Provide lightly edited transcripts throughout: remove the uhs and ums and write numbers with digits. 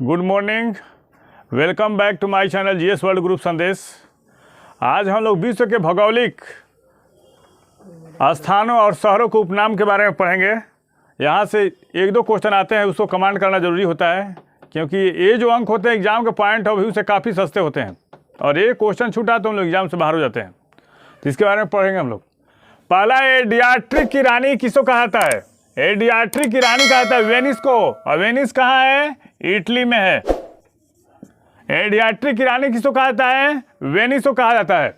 Good morning, welcome back to my channel GS world group Sandesh. आज हम लोग विश्व के भौगोलिक स्थानों और शहरों के उपनाम के बारे में पढ़ेंगे। यहाँ से एक दो क्वेश्चन आते हैं, उसको कमांड करना ज़रूरी होता है, क्योंकि ये जो अंक होते हैं एग्जाम के पॉइंट ऑफ व्यू से काफ़ी सस्ते होते हैं और एक क्वेश्चन छूटा तो हम लोग एग्जाम से बाहर हो जाते हैं। तो इसके बारे में पढ़ेंगे हम लोग। पहला, एड्रियाटिक की रानी किसको कहा जाता है? एड्रियाटिक की रानी कहा जाता है वेनिस को, और वेनिस कहाँ है? इटली में है। एड्रियाटिक की रानी किसको कहा जाता है? वेनिस को कहा जाता है।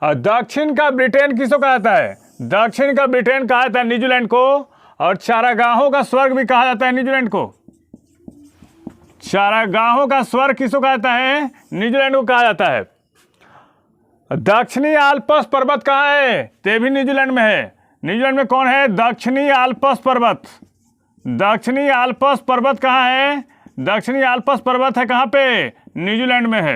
और दक्षिण का ब्रिटेन किसको कहा जाता है? दक्षिण का ब्रिटेन कहा जाता है न्यूजीलैंड को। और चारागाहों का स्वर्ग भी कहा जाता है न्यूजीलैंड को। चारागाहों का स्वर्ग किसको कहा जाता है? न्यूजीलैंड को कहा जाता है। दक्षिणी आल्प्स पर्वत कहाँ है? ते भी न्यूजीलैंड में है। न्यूजीलैंड में कौन है? दक्षिणी आल्प्स पर्वत। दक्षिणी आल्प्स पर्वत कहाँ है? दक्षिणी आल्प्स पर्वत है कहाँ पे? न्यूजीलैंड में है।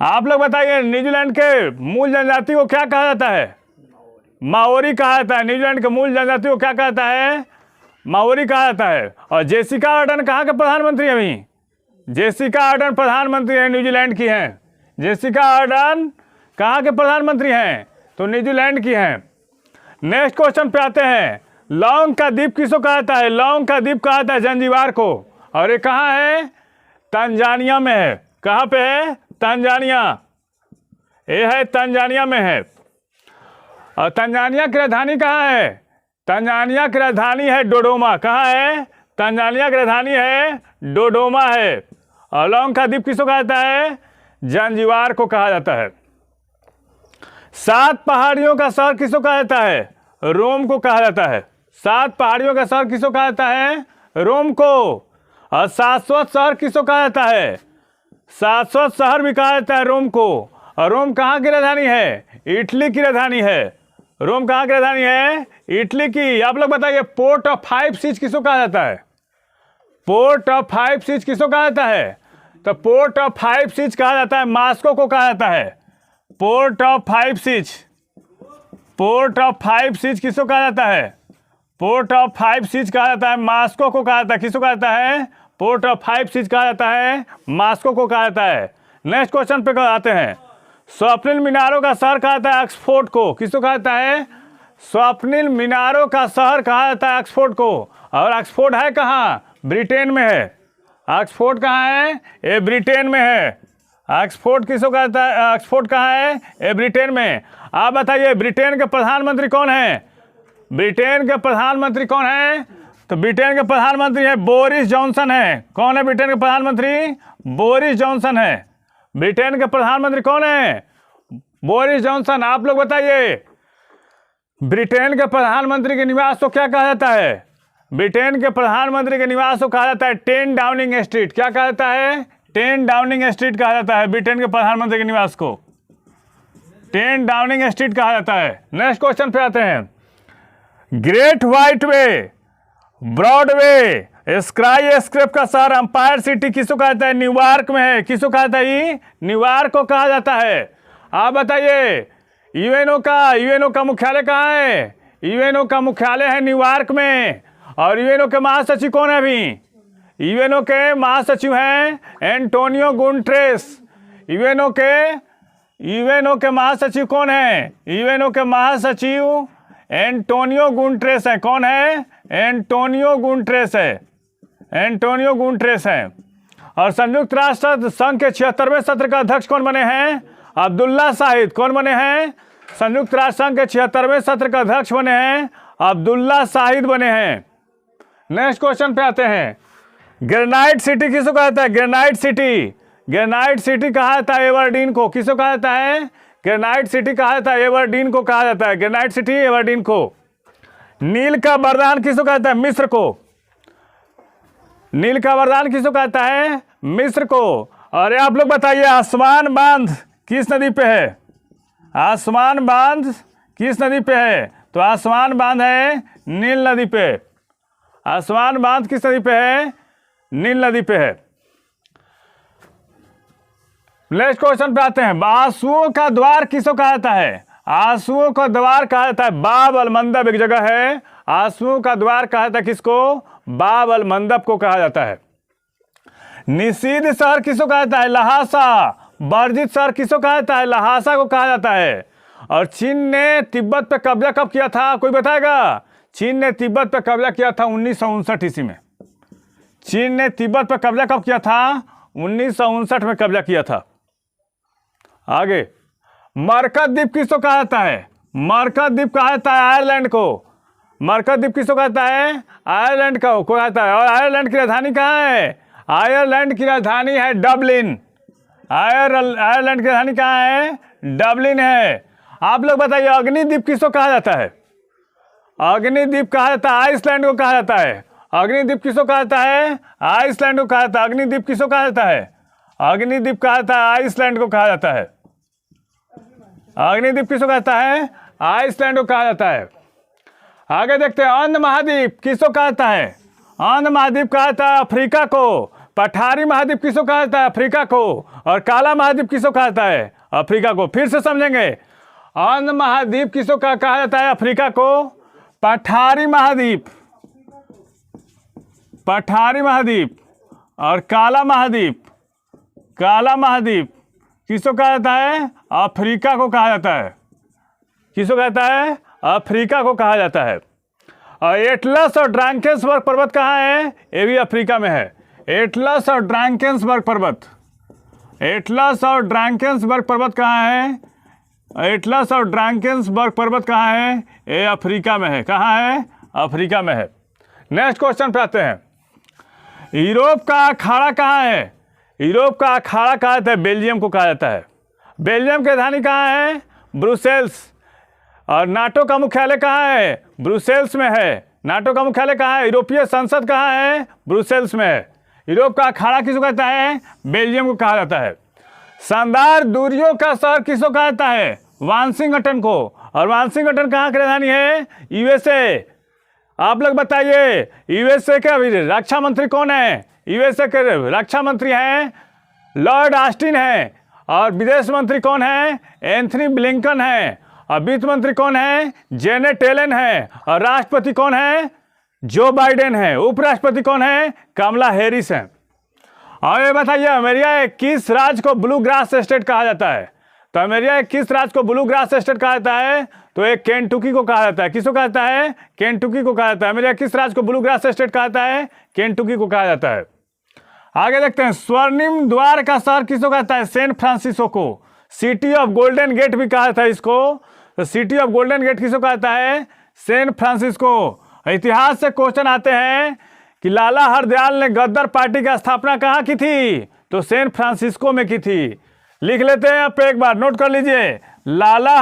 आप लोग बताइए, न्यूजीलैंड के मूल जनजाति को क्या कहा जाता है? माओरी कहा जाता है। न्यूजीलैंड के मूल जनजाति को क्या कहा जाता है? माओरी कहा जाता है। और जेसिका आर्डर्न कहाँ के प्रधानमंत्री हैं? अभी जेसिका आर्डर्न प्रधानमंत्री हैं, न्यूजीलैंड की हैं। जेसिका आर्डर्न कहाँ के प्रधानमंत्री हैं? तो न्यूजीलैंड की हैं। नेक्स्ट क्वेश्चन पे आते हैं। लौंग का द्वीप किसको कहा जाता है? लौंग का द्वीप कहा जाता है जंजीबार को। और ये कहाँ है? तंजानिया में है। कहाँ पे है? तंजानिया। ये है तंजानिया में है। और तंजानिया की राजधानी कहाँ है? तंजानिया की राजधानी है डोडोमा। कहाँ है? तंजानिया की राजधानी है डोडोमा है। और लौंग का द्वीप किसको कहा जाता है? जंजीबार को कहा जाता है। 7 पहाड़ियों का शहर किसको कहा जाता है? रोम को कहा जाता है। 7 पहाड़ियों का शहर किसको कहा जाता है? रोम को। और शाश्वत शहर किसको कहा जाता है? शाश्वत शहर भी कहा जाता है रोम को। और रोम कहाँ की राजधानी है? इटली की राजधानी है। रोम कहाँ की राजधानी है? इटली की। आप लोग बताइए, पोर्ट ऑफ 5 सीज किसको कहा जाता है? पोर्ट ऑफ 5 सीज किसको कहा जाता है? तो पोर्ट ऑफ 5 सीज कहा जाता है मॉस्को को कहा जाता है। Port of 5 seas. Port of 5 seas किसको कहा जाता है? पोर्ट ऑफ 5 सीज कहा जाता है मॉस्को को कहा जाता है। किसको कहा जाता है? पोर्ट ऑफ 5 सीज कहा जाता है मॉस्को को कहा जाता है। नेक्स्ट क्वेश्चन पे आते हैं। स्वप्निल मीनारों का शहर कहा जाता है ऑक्सफोर्ड को। किसको कहा जाता है? स्वप्निल मीनारों का शहर कहा जाता है ऑक्सफोर्ड को। और ऑक्सफोर्ड है कहाँ? ब्रिटेन में है। ऑक्सफोर्ड कहाँ है? ये ब्रिटेन में है। ऑक्सफोर्ड किसको कहता है? ऑक्सफोर्ड कहाँ है? ये ब्रिटेन में। आप बताइए, ब्रिटेन के प्रधानमंत्री कौन है? ब्रिटेन के प्रधानमंत्री कौन है? तो ब्रिटेन के प्रधानमंत्री है बोरिस जॉनसन है। कौन है ब्रिटेन के प्रधानमंत्री? बोरिस जॉनसन है। ब्रिटेन के प्रधानमंत्री कौन है? Boris Johnson. आप लोग बताइए, ब्रिटेन के प्रधानमंत्री के निवास को क्या कहा जाता है? ब्रिटेन के प्रधानमंत्री के निवास को कहा जाता है 10 डाउनिंग स्ट्रीट। क्या कहा जाता है? 10 डाउनिंग स्ट्रीट कहा जाता है ब्रिटेन के प्रधानमंत्री के निवास को। 10 डाउनिंग स्ट्रीट कहा जाता है। नेक्स्ट क्वेश्चन पे आते हैं। ग्रेट व्हाइट वे, ब्रॉडवे, स्काई स्क्रैप का शहर एम्पायर सिटी किसको कहा जाता है? न्यूयॉर्क में है। किसको कहा जाता है? न्यूयॉर्क को कहा जाता है। आप बताइए, यूएनओ का मुख्यालय कहाँ है? यूएनओ का मुख्यालय है न्यूयॉर्क में। और यूएनओ के महासचिव कौन है? अभी यूएनओ के महासचिव हैं एंटोनियो गुटेरेस। यूएनओ के महासचिव कौन है? यूएनओ के महासचिव एंटोनियो गुटेरेस है। कौन है? एंटोनियो गुटेरेस है। एंटोनियो गुटेरेस है। और संयुक्त राष्ट्र संघ के 76वें सत्र का अध्यक्ष कौन बने हैं? अब्दुल्ला शाहिद। कौन बने हैं? संयुक्त राष्ट्र संघ के 76वें सत्र का अध्यक्ष बने हैं अब्दुल्ला शाहिद बने हैं। नेक्स्ट क्वेश्चन पे आते हैं। ग्रेनाइट सिटी किसको कहा जाता है? Granite city. ग्रेनाइट सिटी कहा जाता है एबरडीन को। किसको कहा जाता है? ग्रेनाइट सिटी कहा जाता है एबरडीन को कहा जाता है। ग्रेनाइट सिटी एबरडीन को। नील का वरदान किसको कहा जाता है? मिस्र को। नील का वरदान किसको कहा जाता है? मिस्र को। और आप लोग बताइए, आसमान बांध किस नदी पे है? आसमान बांध किस नदी पे है? तो आसमान बांध है नील नदी पे। आसमान बांध किस नदी पे है? नील नदी पे है। नेक्स्ट क्वेश्चन पे आते हैं। आंसुओं का द्वार किसको कहा जाता है? आंसुओं का द्वार कहा जाता है बाब अल मंदब एक जगह है। आंसुओं का द्वार कहा जाता है किसको? बाब अल मंदब को कहा जाता है। निषिद्ध शहर किसको कहा जाता है? लहासा। वर्जित शहर किसको कहा जाता है? लहासा को कहा जाता है। और चीन ने तिब्बत पे कब्जा कब किया था, कोई बताएगा? चीन ने तिब्बत पे कब्जा किया था 1959 ईस्वी में। चीन ने तिब्बत पे कब्जा कब किया था? 1959 में कब्जा किया था। आगे, मरकत द्वीप किसको कहा जाता है? मरकत द्वीप कहा जाता है आयरलैंड को। मरकत द्वीप किसको कहता है? आयरलैंड को कहता है। और आयरलैंड की राजधानी कहाँ है? आयरलैंड की राजधानी है डबलिन। आयरलैंड की राजधानी कहाँ है? डबलिन है। आप लोग बताइए, अग्निद्वीप किसको कहा जाता है? अग्निद्वीप कहा जाता है आइसलैंड को कहा जाता है। अग्निद्वीप किसको कहा जाता है? आइसलैंड को कहा जाता है। अग्निद्वीप किसको कहा जाता है? अग्निद्वीप कहा जाता है आइसलैंड को कहा जाता है। अग्निद्वीप किसको कहता है? आइसलैंड को कहा जाता है। आगे देखते हैं, अंध महाद्वीप किसको कहा जाता है? अंध महाद्वीप कहा जाता है अफ्रीका को। पठारी महाद्वीप किसको कहा जाता है? अफ्रीका को। और काला महाद्वीप किसको कहा जाता है? अफ्रीका को। फिर से समझेंगे, अंध महाद्वीप किसको कहा जाता है? अफ्रीका को। पठारी महाद्वीप, पठारी महाद्वीप और काला महाद्वीप, काला महाद्वीप किसको कहा जाता है? अफ्रीका को कहा जाता है। किसको कहता है? अफ्रीका को कहा जाता है। और एटलस और ड्रैकेंसबर्ग पर्वत कहाँ है? ये भी अफ्रीका में है। एटलस और ड्रैकेंसबर्ग पर्वत, एटलस और ड्रैकेंसबर्ग पर्वत कहाँ है? एटलस और ड्रैकेंसबर्ग पर्वत कहाँ है? ये अफ्रीका में है। कहाँ है? अफ्रीका में है। नेक्स्ट क्वेश्चन पे आते हैं, यूरोप का अखाड़ा कहाँ है? यूरोप का अखाड़ा कहा जाता है? बेल्जियम को कहा जाता है। बेल्जियम की राजधानी कहाँ है? ब्रुसेल्स। और नाटो का मुख्यालय कहाँ है? ब्रुसेल्स में है। नाटो का मुख्यालय कहाँ है? यूरोपीय संसद कहाँ है? ब्रुसेल्स में है। यूरोप का अखाड़ा किसको कहता है? बेल्जियम को कहा जाता है। शानदार दूरियों का शहर किसको कहा जाता है? वाशिंगटन को। और वाशिंगटन कहाँ की राजधानी है? यूएसए। आप लोग बताइए, यूएसए के अभी रक्षा मंत्री कौन है? यूएसए के रक्षा मंत्री हैं लॉर्ड ऑस्टिन है। और विदेश मंत्री कौन है? एंथनी ब्लिंकन है। और वित्त मंत्री कौन है? जेनेट येलेन है। और राष्ट्रपति कौन है? जो बाइडेन है। उपराष्ट्रपति कौन है? कमला हैरिस है। और ये बताइए, अमेरिका के किस राज्य को ब्लू ग्रास स्टेट कहा जाता है? तो अमेरिका के किस राज्य को ब्लू ग्रास स्टेट कहा जाता है? तो एक केंटुकी को कहा जाता है। किसको कहा जाता है? केंटुकी को कहा जाता है। अमेरिका किस राज्य को ब्लू ग्रास स्टेट कहा जाता है? केंटुकी को कहा जाता है। आगे देखते हैं, स्वर्णिम द्वार का शहर किसको कहता है? सैन फ्रांसिस्को को। सिटी ऑफ गोल्डन गेट भी कहा जाता है इसको। तो सिटी ऑफ गोल्डन गेट किसको कहता है? San Francisco. इतिहास से क्वेश्चन आते हैं कि लाला हरदयाल ने गद्दार पार्टी की स्थापना कहाँ की थी? तो सैन फ्रांसिस्को में की थी। लिख लेते हैं आप एक बार, नोट कर लीजिए। लाला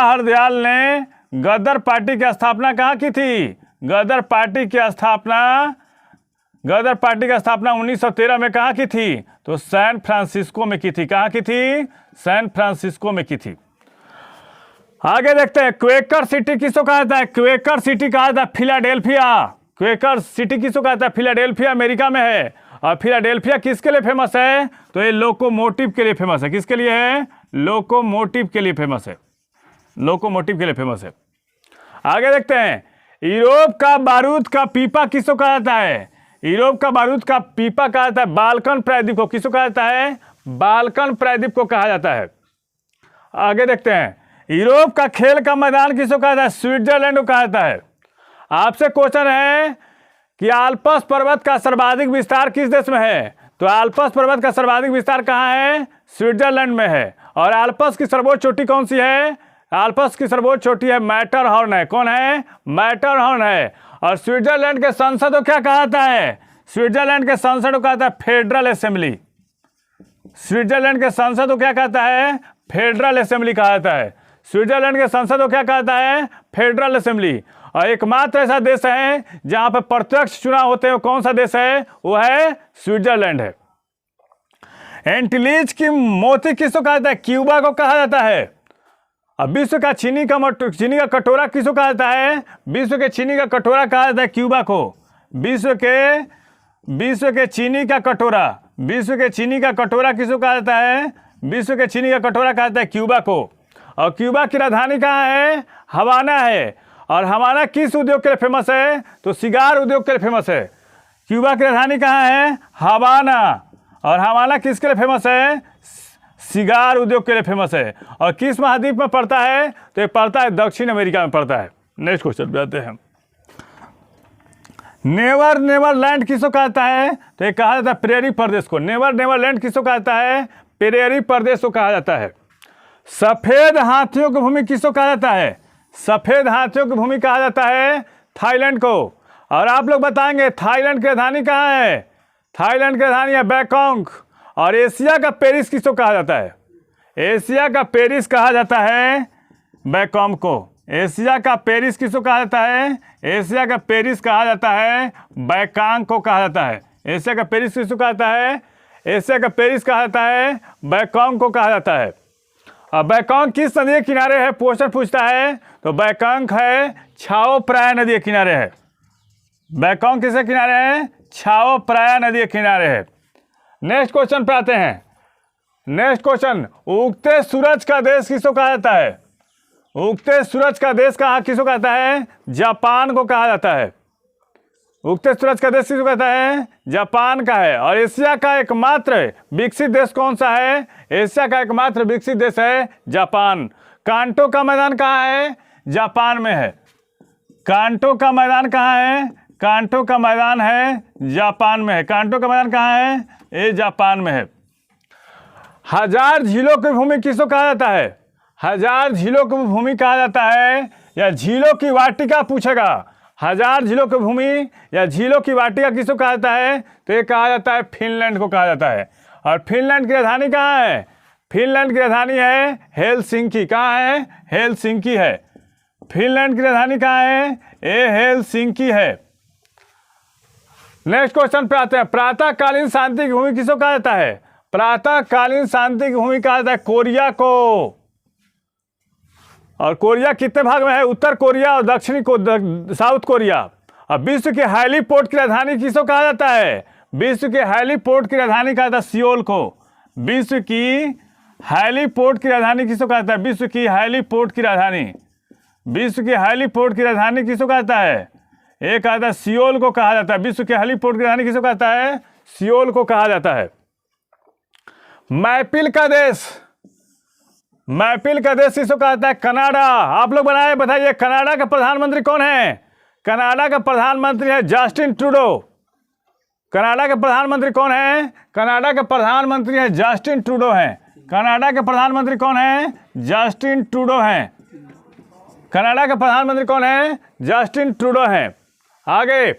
हरदयाल ने गद्दार पार्टी की स्थापना कहाँ की थी? गद्दार पार्टी की स्थापना 1913 में कहाँ की थी? तो सैन फ्रांसिस्को में की थी। कहाँ की थी? सैन फ्रांसिस्को में की थी। आगे देखते हैं, क्वेकर सिटी किसको कहा जाता है? क्वेकर सिटी कहा जाता है फिलाडेल्फिया। क्वेकर सिटी किसको कहा जाता है? फिलाडेल्फिया अमेरिका में है। और फिलाडेल्फिया किसके लिए फेमस है? तो ये लोकोमोटिव के लिए फेमस है। किसके लिए है? लोकोमोटिव के लिए फेमस है। लोकोमोटिव के लिए फेमस है। आगे देखते हैं, यूरोप का बारूद का पीपा किसको कहा जाता है? यूरोप का बारूद का पीपा कहा जाता है बाल्कन प्रायद्वीप को। किसको कहा जाता है? बाल्कन प्रायद्वीप को कहा जाता है। आगे देखते हैं, यूरोप का खेल का मैदान किसको कहा जाता है? स्विट्जरलैंड को कहा जाता है। आपसे क्वेश्चन है कि आल्प्स पर्वत का सर्वाधिक विस्तार किस देश में है? तो आल्प्स पर्वत का सर्वाधिक विस्तार कहाँ है? स्विट्जरलैंड में है। और आल्प्स की सर्वोच्च चोटी कौन सी है? आल्प्स की सर्वोच्च चोटी है मैटरहॉर्न है। कौन है? मैटरहॉर्न है। और स्विट्जरलैंड के संसद को क्या कहा जाता है? स्विट्जरलैंड के संसद को कहता है फेडरल असेंबली। स्विट्जरलैंड के संसद को क्या कहता है? फेडरल असेंबली कहा जाता है। स्विट्जरलैंड के संसद को क्या कहता है? Federal assembly. और एकमात्र ऐसा देश है जहां पर प्रत्यक्ष चुनाव होते हैं, कौन सा देश है? वो है स्विट्जरलैंड है। एंटीलीज की मोती किसको कहा जाता है? क्यूबा को कहा जाता है। अब विश्व का चीनी का कटोरा किसको कहा जाता है? विश्व के चीनी का कटोरा कहा जाता है क्यूबा को। विश्व के चीनी का कटोरा किसको कहा जाता है? विश्व के चीनी का कटोरा कहा जाता है क्यूबा को। और क्यूबा की राजधानी कहाँ है? हवाना है। और हवाना किस उद्योग के लिए फेमस है? तो सिगार उद्योग के लिए फेमस है। क्यूबा की राजधानी कहाँ है? हवाना। और हवाना किसके लिए फेमस है? सिगार उद्योग के लिए फेमस है। और किस महाद्वीप में पड़ता है? तो ये पड़ता है दक्षिण अमेरिका में पड़ता है। नेक्स्ट क्वेश्चन पे आते हैं। नेवर नेवर लैंड किसको कहता है? तो ये कहा जाता है प्रेरी प्रदेश को। नेवर नेवर लैंड किसको कहता है? प्रेरी प्रदेश को कहा जाता है। सफेद हाथियों की भूमि किसको कहा जाता है? सफेद हाथियों की भूमि कहा जाता है थाईलैंड को। और आप लोग बताएंगे थाईलैंड की राजधानी कहाँ है? थाईलैंड की राजधानी है बैंकॉक। और एशिया का पेरिस किसको कहा जाता है? एशिया का पेरिस कहा जाता है बैंकॉक को। एशिया का पेरिस किसको कहा जाता है? एशिया का पेरिस कहा जाता है बैंकॉक को कहा जाता है। एशिया का पेरिस किसको कहा जाता है? एशिया का पेरिस कहा जाता है बैंकॉक को कहा जाता है। और बैंकॉक किस नदी के किनारे है? क्वेश्चन पूछता है तो बैंकॉक है छाओ प्राया नदी के किनारे है। बैंकॉक किसके किनारे है? छाओ प्राया नदी के किनारे है। नेक्स्ट क्वेश्चन पे आते हैं। नेक्स्ट क्वेश्चन, उगते सूरज का देश किसको कहा जाता है? उगते सूरज का देश कहाँ किसको कहता है? जापान को कहा जाता है। उगते सूरज का देश किसको कहता है? जापान का है। और एशिया का एकमात्र विकसित देश कौन सा है? एशिया का एकमात्र विकसित देश है जापान। कांटो का मैदान कहाँ है? जापान में है। कांटो का मैदान कहाँ है? कांटो का मैदान है जापान में है। कांटो का मैदान कहाँ है? ये जापान में है। हजार झीलों की भूमि किसको कहा जाता है? हजार झीलों की भूमि कहा जाता है या झीलों की वाटिका पूछेगा। हजार झीलों की भूमि या झीलों की वाटिका किसको कहा जाता है? तो ये कहा जाता है फिनलैंड को कहा जाता है। और फिनलैंड की राजधानी कहाँ है? फिनलैंड की राजधानी है हेलसिंकी। कहाँ है? हेलसिंकी है। फिनलैंड की राजधानी कहाँ है? ये हेलसिंकी है। नेक्स्ट क्वेश्चन पे आते हैं। प्रातःकालीन शांति की भूमि किसको कहा जाता है? प्रातःकालीन शांति की भूमि कहा जाता है कोरिया को। और कोरिया कितने भाग में है? उत्तर कोरिया और दक्षिणी साउथ कोरिया। और विश्व के हेलीपोर्ट की राजधानी किसको कहा जाता है? विश्व के हेलीपोर्ट की राजधानी कहा जाता है सियोल को। विश्व की हेलीपोर्ट की राजधानी किसको कहा जाता है? विश्व की हेलीपोर्ट की राजधानी। विश्व की हेलीपोर्ट की राजधानी किसको कहा जाता है? एक कहा जाता है सियोल को कहा जाता है। विश्व के हेलीपोर्ट की राजधानी किसको कहता है? सियोल को कहा जाता है। मैपिल का देश, मैपिल का देश किसको कहता है? कनाडा। आप लोग बताइए कनाडा का प्रधानमंत्री कौन है? कनाडा का प्रधानमंत्री है जस्टिन ट्रूडो। कनाडा के प्रधानमंत्री कौन है? कनाडा के प्रधानमंत्री है जस्टिन ट्रूडो हैं। कनाडा के प्रधानमंत्री कौन है? जस्टिन ट्रूडो हैं। कनाडा के प्रधानमंत्री कौन है? जस्टिन ट्रूडो हैं। आगे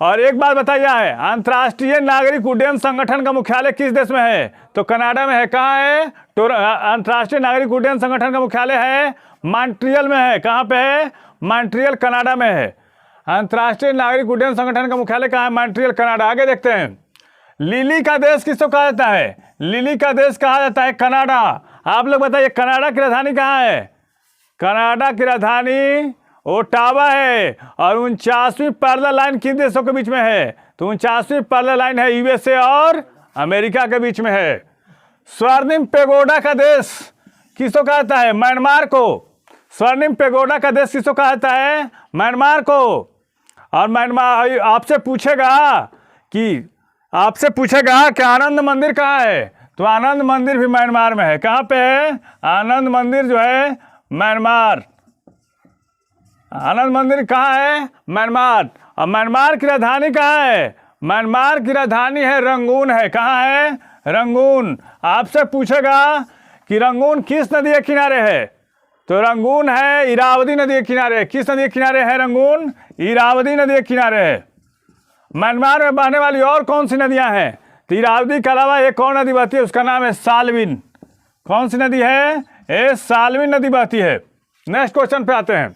और एक बात बताइए है, अंतर्राष्ट्रीय नागरिक उड्डयन संगठन का मुख्यालय किस देश में है? तो कनाडा में है। कहाँ है? अंतर्राष्ट्रीय नागरिक उड्डयन संगठन का मुख्यालय है मॉन्ट्रियल में है। कहाँ पे है? मॉन्ट्रियल कनाडा में है। अंतर्राष्ट्रीय नागरिक उड्डयन संगठन का मुख्यालय कहाँ है? Montreal Canada. आगे देखते हैं। लिली का देश किसको कहा जाता है? लिली का देश कहा जाता है कनाडा। आप लोग बताइए कनाडा की राजधानी कहाँ है? कनाडा की राजधानी ओटावा है। और 49वीं पैरेलल लाइन किन देशों के बीच में है? तो 49वीं पैरेलल लाइन है यूएसए और अमेरिका के बीच में है। स्वर्णिम पेगोडा का देश किसको कहता है? म्यांमार को। स्वर्णिम पेगोडा का देश किसको कहता है? म्यांमार को। और म्यांमार आपसे पूछेगा कि आनंद मंदिर कहाँ है? तो आनंद मंदिर भी म्यांमार में है। कहाँ पे है? आनंद मंदिर जो है म्यांमार। आनंद मंदिर कहाँ है? म्यांमार। और म्यांमार की राजधानी कहाँ है? म्यांमार की राजधानी है रंगून है। कहाँ है? रंगून। आपसे पूछेगा कि रंगून किस नदी के किनारे है? तो रंगून है इरावदी नदी के किनारे। किस नदी के किनारे है रंगून? इरावदी नदी के किनारे है। म्यांमार में बहने वाली और कौन सी नदियां हैं? तो इरावदी के अलावा एक और नदी बहती है, उसका नाम है साल्विन। कौन सी नदी है? ये साल्विन नदी बहती है। नेक्स्ट क्वेश्चन पे आते हैं।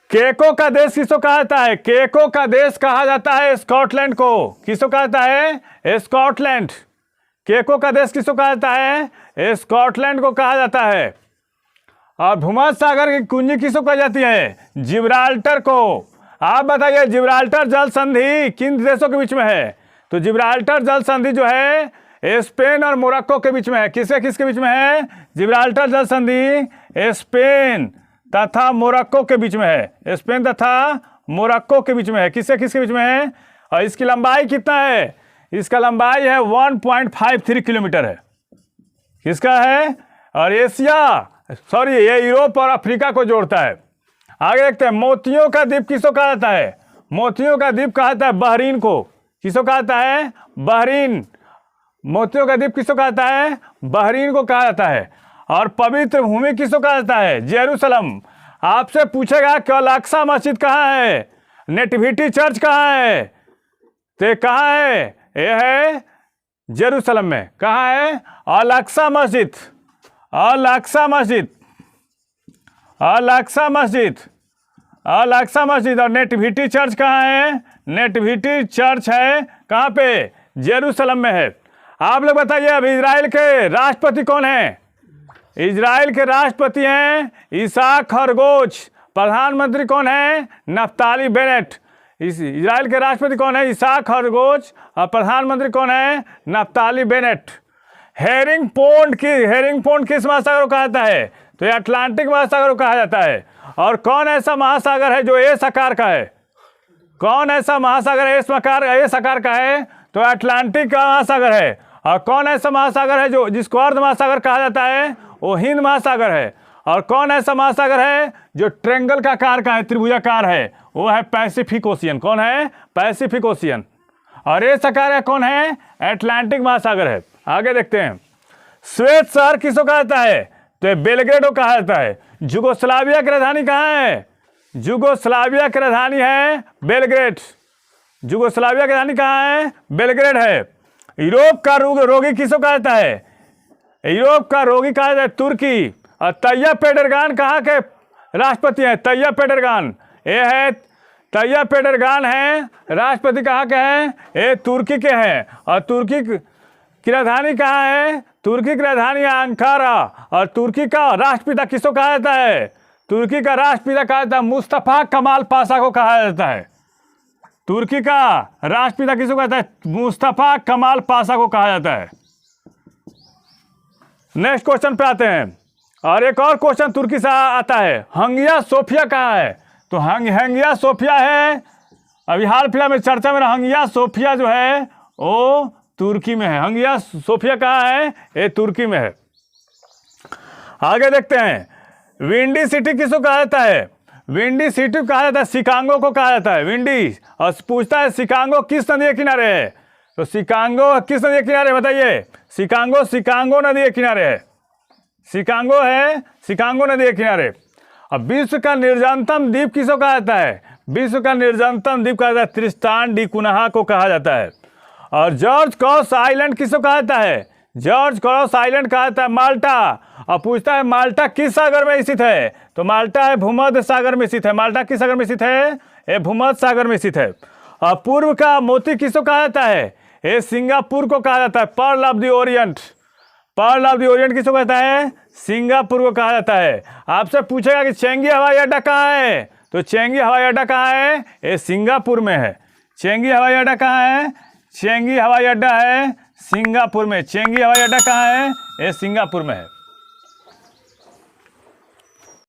केको का देश किसको कहा जाता है? केको का देश कहा जाता है स्कॉटलैंड को। किसको कहा जाता है? स्कॉटलैंड। केको का देश किसको कहा जाता है? स्कॉटलैंड को कहा जाता है। और भूमध्य सागर की कुंजी किसको कही जाती है? जिब्राल्टर को। आप बताइए जिब्राल्टर जल संधि किन देशों के बीच में है? तो जिब्राल्टर जल संधि जो है स्पेन और मोरक्को के बीच में है। किसके किसके बीच में है? जिब्राल्टर जल संधि स्पेन तथा मोरक्को के बीच में है। स्पेन तथा मोरक्को के बीच में है। किससे किसके बीच में है? और इसकी लंबाई कितना है? इसका लंबाई है 1.53 किलोमीटर है। किसका है? और ये यूरोप और अफ्रीका को जोड़ता है। आगे देखते हैं, मोतियों का द्वीप किसको कहा जाता है? मोतियों का द्वीप कहा जाता है बहरीन को। किसको कहा जाता है? बहरीन। मोतियों का द्वीप किसको कहा जाता है? बहरीन को कहा जाता है। और पवित्र भूमि किसको कहा जाता है? जेरूसलम। आपसे पूछेगा कि अल-अक्सा मस्जिद कहाँ है, नेटिविटी चर्च कहाँ है, तो कहाँ है? ये है जेरूसलम में। कहाँ है? अल-अक्सा मस्जिद, अल-अक्सा मस्जिद, अल-अक्सा मस्जिद, अल-अक्सा मस्जिद। और नेटिविटी चर्च कहाँ है? नेटिविटी चर्च है कहाँ पे? जेरूसलम में है। आप लोग बताइए, अब इजराइल के राष्ट्रपति कौन है? इजराइल के राष्ट्रपति हैं इसाक हरगोज। प्रधानमंत्री कौन है? Naftali Bennett. इजराइल के राष्ट्रपति कौन है? इसाक हरगोज। और प्रधानमंत्री कौन है? Naftali Bennett. हेरिंग पौंड किस महासागर को कहा जाता है? तो ये अटलांटिक महासागर को कहा जाता है। और कौन ऐसा महासागर है जो एस आकार का है? कौन ऐसा महासागर एस आकार का है? तो अटलांटिक का महासागर है। और कौन ऐसा महासागर है जो जिसको अर्ध महासागर कहा जाता है? वो हिंद महासागर है। और कौन ऐसा महासागर है जो ट्रेंगल का आकार का है, त्रिभुजाकार है? वो है पैसिफिक ओशियन। कौन है? Pacific ocean. और ये आकार का कौन है? अटलांटिक महासागर है। आगे देखते हैं, श्वेत शहर किसको कहा जाता है? तो बेलग्रेड को कहा जाता है। युगोस्लाविया की राजधानी कहाँ है? युगोस्लाविया की राजधानी है बेलग्रेड। युगोस्लाविया की राजधानी कहाँ है? बेलग्रेड है। यूरोप का रोगी किसको कहा जाता है? यूरोप का रोगी कहा जाता है तुर्की। और तैयब एर्दोगान कहाँ के राष्ट्रपति हैं? Tayyip Erdogan. ये है तैयब एर्दोगान है राष्ट्रपति। कहाँ के हैं? ये तुर्की के हैं। और तुर्की की राजधानी कहाँ है? तुर्की की राजधानी है अंकारा। और तुर्की का राष्ट्रपिता किसको कहा जाता है? तुर्की का राष्ट्रपिता कहा जाता है मुस्तफा कमाल पाशा को कहा जाता है। तुर्की का राष्ट्रपिता किसको कहता है? मुस्तफा कमाल पाशा को कहा जाता है। नेक्स्ट क्वेश्चन पे आते हैं। और एक और क्वेश्चन तुर्की से आता है, हंगिया सोफिया कहाँ है? तो हंगिया सोफिया है, अभी हाल फिलहाल में चर्चा में हंगिया सोफिया जो है वो तुर्की में है। हंगिया सोफिया कहाँ है? ये तुर्की में है। आगे देखते हैं, विंडी सिटी किसको कहा जाता है? विंडी सिटी कहा जाता है शिकागो को कहा जाता है विंडी। और पूछता है शिकागो किस नदी के किनारे है? तो शिकागो किस नदी के किनारे बताइए? शिकागो नदी के किनारे है। शिकागो है शिकागो नदी के किनारे। अब विश्व का निर्जनतम द्वीप किसको कहा जाता है? विश्व का निर्जनतम द्वीप कहा जाता है त्रिस्तान डी कुनाहा को कहा जाता है। और जॉर्ज क्रॉस आइलैंड किसको कहा जाता है? जॉर्ज क्रॉस आइलैंड कहा जाता है माल्टा। और पूछता है माल्टा किस सागर में स्थित है? तो माल्टा है भूमध्य सागर में स्थित है। माल्टा किस सागर में स्थित है? ये भूमध्य सागर में स्थित है। और पूर्व का मोती किसको कहा जाता है? ये सिंगापुर को कहा जाता है pearl of the Orient. Pearl of the Orient किसको कहता है? सिंगापुर को कहा जाता है। आपसे पूछेगा कि चेंगी हवाई अड्डा कहाँ है? तो चेंगी हवाई अड्डा कहाँ है? ये सिंगापुर में है। चेंगी हवाई अड्डा कहाँ है? चेंगी हवाई अड्डा है सिंगापुर में। चेंगी हवाई अड्डा कहाँ है? ये सिंगापुर में है।